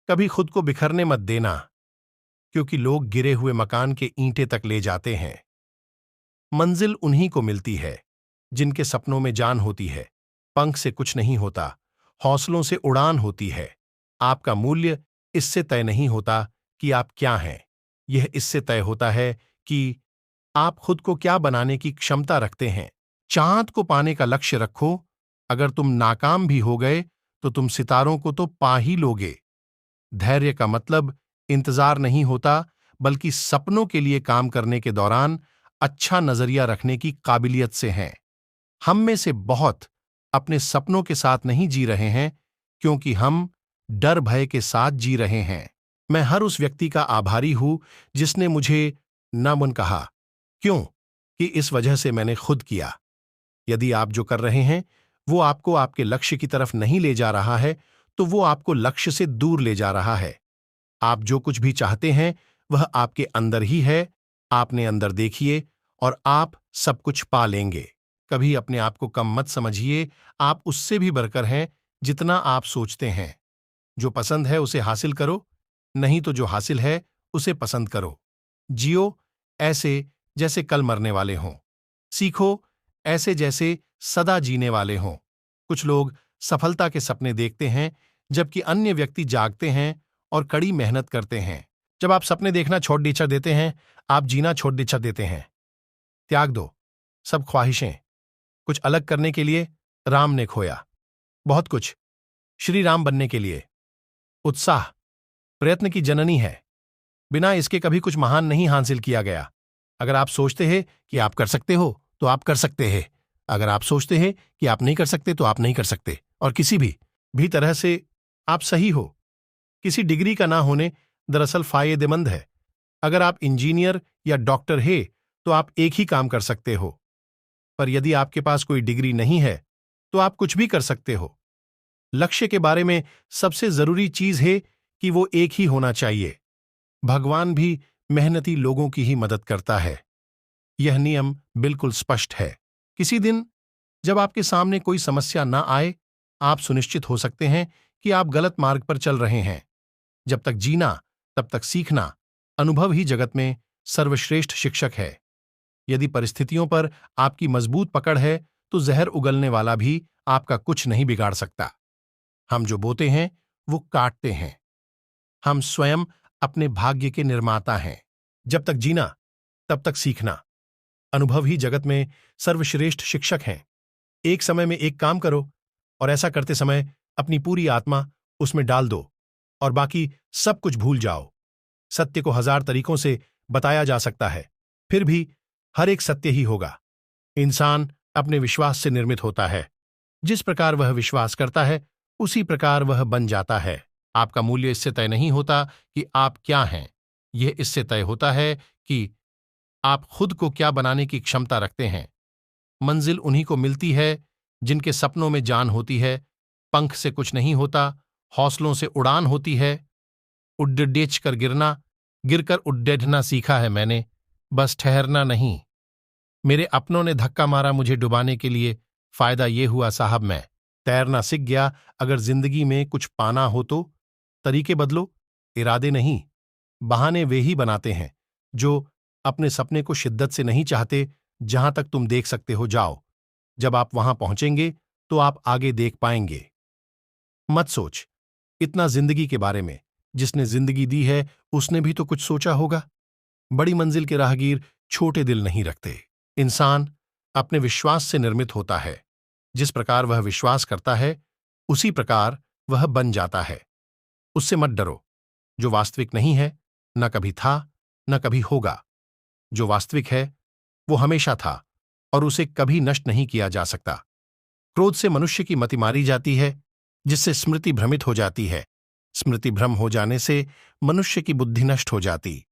कभी खुद को बिखरने मत देना, क्योंकि लोग गिरे हुए मकान के ईंटें तक ले जाते हैं। मंजिल उन्हीं को मिलती है जिनके सपनों में जान होती है। पंख से कुछ नहीं होता, हौसलों से उड़ान होती है। आपका मूल्य इससे तय नहीं होता कि आप क्या हैं, यह इससे तय होता है कि आप खुद को क्या बनाने की क्षमता रखते हैं। चांद को पाने का लक्ष्य रखो। अगर तुम नाकाम भी हो गए तो तुम सितारों को तो पा ही लोगे। धैर्य का मतलब इंतजार नहीं होता, बल्कि सपनों के लिए काम करने के दौरान अच्छा नजरिया रखने की काबिलियत से है। हम में से बहुत अपने सपनों के साथ नहीं जी रहे हैं, क्योंकि हम डर भय के साथ जी रहे हैं। मैं हर उस व्यक्ति का आभारी हूं जिसने मुझे ना मन कहा, क्यों कि इस वजह से मैंने खुद किया। यदि आप जो कर रहे हैं वो आपको आपके लक्ष्य की तरफ नहीं ले जा रहा है, तो वो आपको लक्ष्य से दूर ले जा रहा है। आप जो कुछ भी चाहते हैं वह आपके अंदर ही है। आपने अंदर देखिए और आप सब कुछ पा लेंगे। कभी अपने आप को कम मत समझिए, आप उससे भी बढ़कर हैं जितना आप सोचते हैं। जो पसंद है उसे हासिल करो, नहीं तो जो हासिल है उसे पसंद करो। जियो ऐसे जैसे कल मरने वाले हों। सीखो ऐसे जैसे सदा जीने वाले हों। कुछ लोग सफलता के सपने देखते हैं, जबकि अन्य व्यक्ति जागते हैं और कड़ी मेहनत करते हैं। जब आप सपने देखना छोड़ दीछा देते हैं, आप जीना छोड़ दीछा देते हैं। त्याग दो सब ख्वाहिशें। कुछ अलग करने के लिए राम ने खोया बहुत कुछ। श्री राम बनने के लिए उत्साह प्रयत्न की जननी है। बिना इसके कभी कुछ महान नहीं हासिल किया गया। अगर आप सोचते हैं कि आप कर सकते हो तो आप कर सकते हैं। अगर आप सोचते हैं कि आप नहीं कर सकते तो आप नहीं कर सकते। और किसी भी तरह से आप सही हो। किसी डिग्री का ना होने दरअसल फायदेमंद है। अगर आप इंजीनियर या डॉक्टर हैं तो आप एक ही काम कर सकते हो, पर यदि आपके पास कोई डिग्री नहीं है तो आप कुछ भी कर सकते हो। लक्ष्य के बारे में सबसे जरूरी चीज है कि वो एक ही होना चाहिए। भगवान भी मेहनती लोगों की ही मदद करता है। यह नियम बिल्कुल स्पष्ट है। किसी दिन जब आपके सामने कोई समस्या ना आए, आप सुनिश्चित हो सकते हैं कि आप गलत मार्ग पर चल रहे हैं। जब तक जीना तब तक सीखना। अनुभव ही जगत में सर्वश्रेष्ठ शिक्षक है। यदि परिस्थितियों पर आपकी मजबूत पकड़ है तो जहर उगलने वाला भी आपका कुछ नहीं बिगाड़ सकता। हम जो बोते हैं वो काटते हैं। हम स्वयं अपने भाग्य के निर्माता हैं। जब तक जीना तब तक सीखना। अनुभव ही जगत में सर्वश्रेष्ठ शिक्षक हैं। एक समय में एक काम करो और ऐसा करते समय अपनी पूरी आत्मा उसमें डाल दो और बाकी सब कुछ भूल जाओ। सत्य को 1000 तरीकों से बताया जा सकता है, फिर भी हर एक सत्य ही होगा। इंसान अपने विश्वास से निर्मित होता है। जिस प्रकार वह विश्वास करता है उसी प्रकार वह बन जाता है। आपका मूल्य इससे तय नहीं होता कि आप क्या हैं, यह इससे तय होता है कि आप खुद को क्या बनाने की क्षमता रखते हैं। मंजिल उन्हीं को मिलती है जिनके सपनों में जान होती है। पंख से कुछ नहीं होता, हौसलों से उड़ान होती है। उड्डेच कर गिरना, गिरकर उड्डेढ़ना सीखा है मैंने, बस ठहरना नहीं। मेरे अपनों ने धक्का मारा मुझे डुबाने के लिए, फायदा ये हुआ साहब मैं तैरना सीख गया। अगर जिंदगी में कुछ पाना हो तो तरीके बदलो, इरादे नहीं। बहाने वे ही बनाते हैं जो अपने सपने को शिद्दत से नहीं चाहते। जहां तक तुम देख सकते हो जाओ। जब आप वहां पहुंचेंगे तो आप आगे देख पाएंगे। मत सोच इतना जिंदगी के बारे में। जिसने जिंदगी दी है उसने भी तो कुछ सोचा होगा। बड़ी मंजिल के राहगीर छोटे दिल नहीं रखते। इंसान अपने विश्वास से निर्मित होता है। जिस प्रकार वह विश्वास करता है उसी प्रकार वह बन जाता है। उससे मत डरो। जो वास्तविक नहीं है न कभी था न कभी होगा। जो वास्तविक है वो हमेशा था और उसे कभी नष्ट नहीं किया जा सकता। क्रोध से मनुष्य की मति मारी जाती है, जिससे स्मृति भ्रमित हो जाती है। स्मृति भ्रम हो जाने से मनुष्य की बुद्धि नष्ट हो जाती।